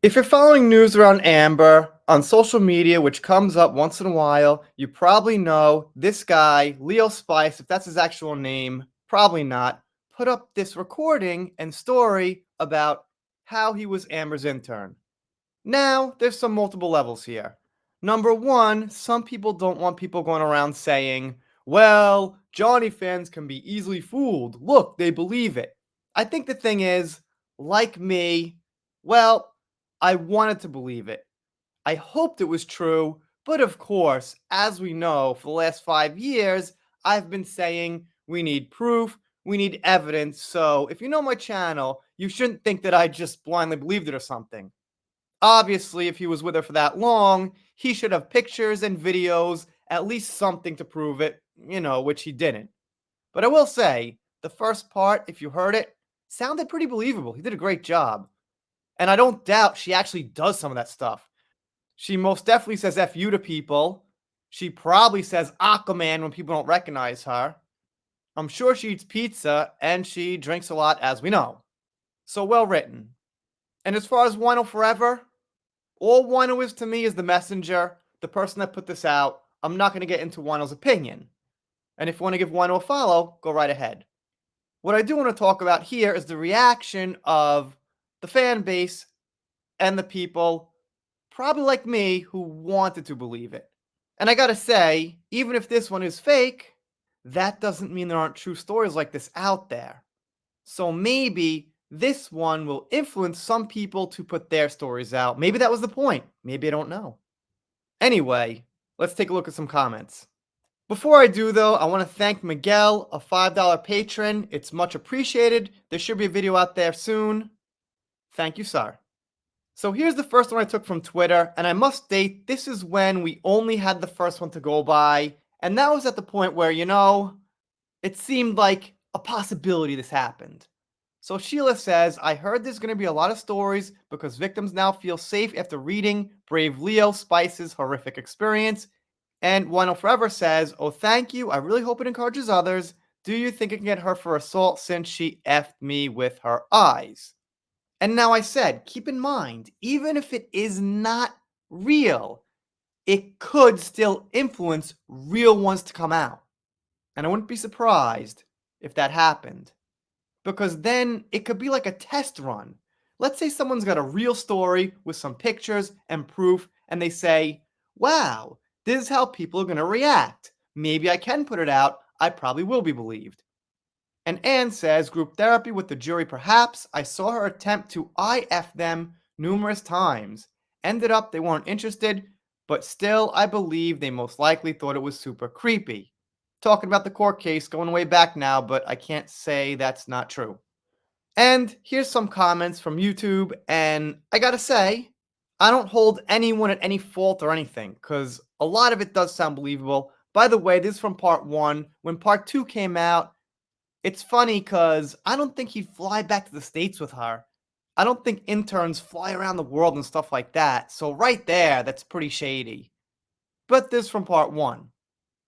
If you're following news around Amber on social media, which comes up once in a while, you probably know this guy, Leo Spice, if that's his actual name, probably not, put up this recording and story about how he was Amber's intern. Now, there's some multiple levels here. Number one, some people don't want people going around saying, well, Johnny fans can be easily fooled. Look, they believe it. I think the thing is, like me, well, I wanted to believe it. I hoped it was true, but of course, as we know, for the last 5 years, I've been saying we need proof, we need evidence. So if you know my channel, you shouldn't think that I just blindly believed it or something. Obviously, if he was with her for that long, he should have pictures and videos, at least something to prove it, which he didn't. But I will say, the first part, if you heard it, sounded pretty believable. He did a great job. And I don't doubt she actually does some of that stuff. She most definitely says F you to people. She probably says Aquaman when people don't recognize her. I'm sure she eats pizza and she drinks a lot, as we know. So well written. And as far as Wino Forever, all Wino is to me is the messenger, the person that put this out. I'm not going to get into Wino's opinion. And if you want to give Wino a follow, go right ahead. What I do want to talk about here is the reaction of the fan base and the people, probably like me, who wanted to believe it. And I gotta say, even if this one is fake, that doesn't mean there aren't true stories like this out there. So maybe this one will influence some people to put their stories out. Maybe that was the point. Maybe I don't know. Anyway, let's take a look at some comments. Before I do though, I want to thank Miguel, a $5 patron. It's much appreciated. There should be a video out there soon. Thank you, sir. So here's the first one I took from Twitter, and I must state, this is when we only had the first one to go by, and that was at the point where, it seemed like a possibility this happened. So Sheila says, I heard there's going to be a lot of stories because victims now feel safe after reading Brave Leo Spice's horrific experience. And Wino Forever says, oh, thank you. I really hope it encourages others. Do you think it can get her for assault since she effed me with her eyes? And now I said, keep in mind, even if it is not real, it could still influence real ones to come out. And I wouldn't be surprised if that happened. Because then it could be like a test run. Let's say someone's got a real story with some pictures and proof, and they say, wow, this is how people are going to react. Maybe I can put it out. I probably will be believed. And Anne says, group therapy with the jury perhaps. I saw her attempt to IF them numerous times. Ended up they weren't interested, but still I believe they most likely thought it was super creepy. Talking about the court case going way back now, but I can't say that's not true. And here's some comments from YouTube, and I gotta say, I don't hold anyone at any fault or anything, because a lot of it does sound believable. By the way, this is from part 1. When part 2 came out, it's funny because I don't think he'd fly back to the States with her. I don't think interns fly around the world and stuff like that. So right there, that's pretty shady. But this from part 1.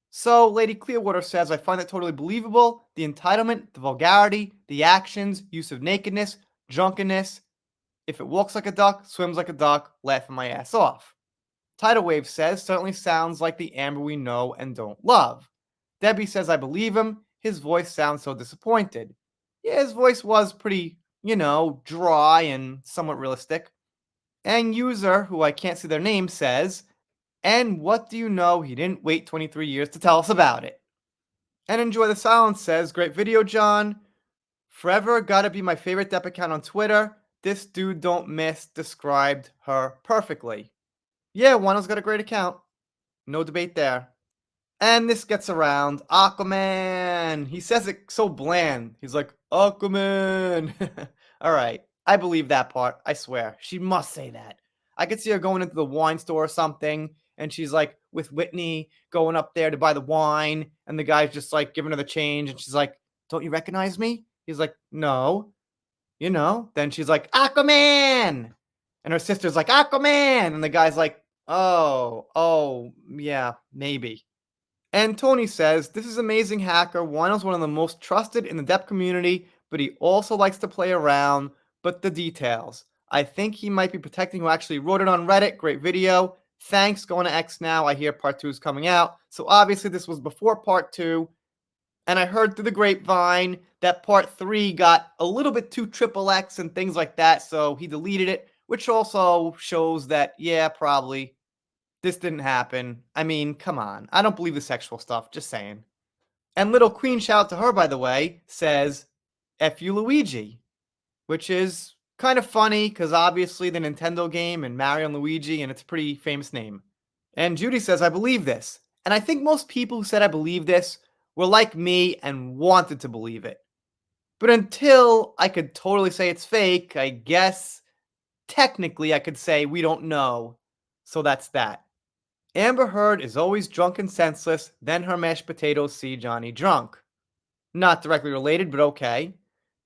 So Lady Clearwater says, I find it totally believable. The entitlement, the vulgarity, the actions, use of nakedness, drunkenness. If it walks like a duck, swims like a duck, laughing my ass off. Tidal Wave says, certainly sounds like the Amber we know and don't love. Debbie says, I believe him. His voice sounds so disappointed. Yeah, his voice was pretty, dry and somewhat realistic. And User, who I can't see their name, says, and what do you know? He didn't wait 23 years to tell us about it. And Enjoy the Silence says, great video, John. Forever gotta be my favorite Depp account on Twitter. This dude don't miss described her perfectly. Yeah, Wano's got a great account. No debate there. And this gets around. Aquaman. He says it so bland. He's like, Aquaman. Alright, I believe that part. I swear. She must say that. I could see her going into the wine store or something, and she's like with Whitney going up there to buy the wine, and the guy's just like giving her the change, and she's like, don't you recognize me? He's like, no. Then she's like, Aquaman! And her sister's like, Aquaman! And the guy's like, oh, yeah, maybe. And Tony says, this is amazing hacker. Wino's one of the most trusted in the Depp community, but he also likes to play around, but the details. I think he might be protecting who actually wrote it on Reddit. Great video. Thanks. Going to X now. I hear part 2 is coming out. So obviously this was before part 2. And I heard through the grapevine that part 3 got a little bit too triple X and things like that. So he deleted it, which also shows that, yeah, probably this didn't happen. I mean, come on. I don't believe the sexual stuff. Just saying. And Little Queen, shout out to her, by the way, says, F you Luigi, which is kind of funny because obviously the Nintendo game and Mario and Luigi, and it's a pretty famous name. And Judy says, I believe this. And I think most people who said I believe this were like me and wanted to believe it. But until I could totally say it's fake, I guess technically I could say we don't know. So that's that. Amber Heard is always drunk and senseless, then her mashed potatoes see Johnny drunk. Not directly related, but okay.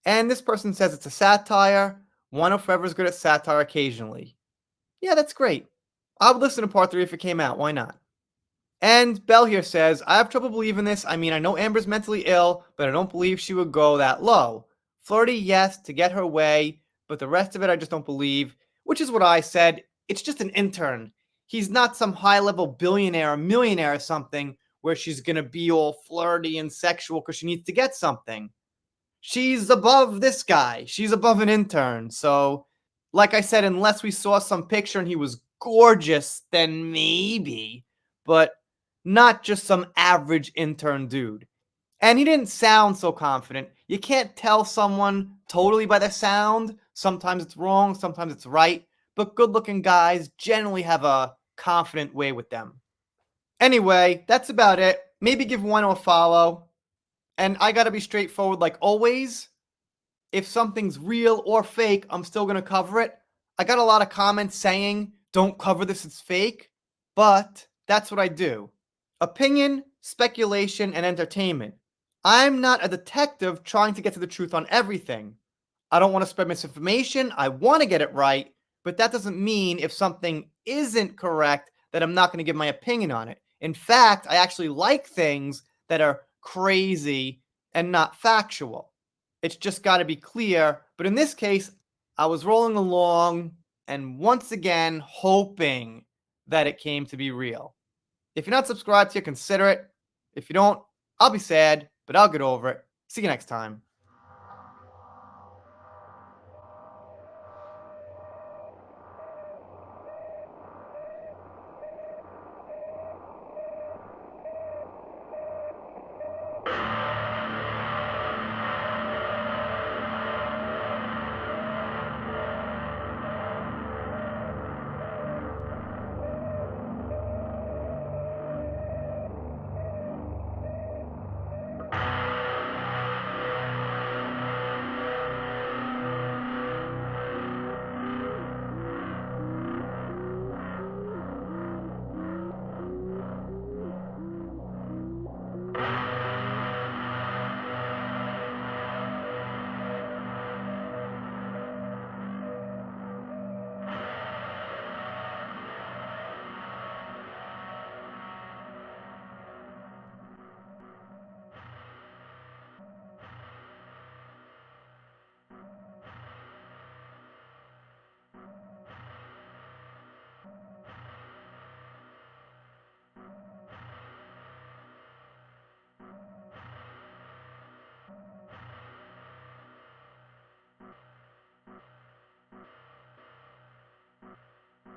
And this person says it's a satire. One of Forever's good at satire occasionally. Yeah, that's great. I would listen to part 3 if it came out. Why not? And Belle here says, I have trouble believing this. I mean, I know Amber's mentally ill, but I don't believe she would go that low. Flirty, yes, to get her way, but the rest of it I just don't believe, which is what I said. It's just an intern. He's not some high-level billionaire or millionaire or something where she's going to be all flirty and sexual because she needs to get something. She's above this guy. She's above an intern. So, like I said, unless we saw some picture and he was gorgeous, then maybe. But not just some average intern dude. And he didn't sound so confident. You can't tell someone totally by the sound. Sometimes it's wrong, sometimes it's right. But good looking guys generally have a confident way with them. Anyway, that's about it. Maybe give one a follow. And I gotta be straightforward like always. If something's real or fake, I'm still gonna cover it. I got a lot of comments saying, don't cover this, it's fake. But that's what I do. Opinion, speculation, and entertainment. I'm not a detective trying to get to the truth on everything. I don't want to spread misinformation. I want to get it right. But that doesn't mean if something isn't correct that I'm not going to give my opinion on it. In fact, I actually like things that are crazy and not factual. It's just got to be clear. But in this case, I was rolling along and once again hoping that it came to be real. If you're not subscribed here, consider it. If you don't, I'll be sad, but I'll get over it. See you next time.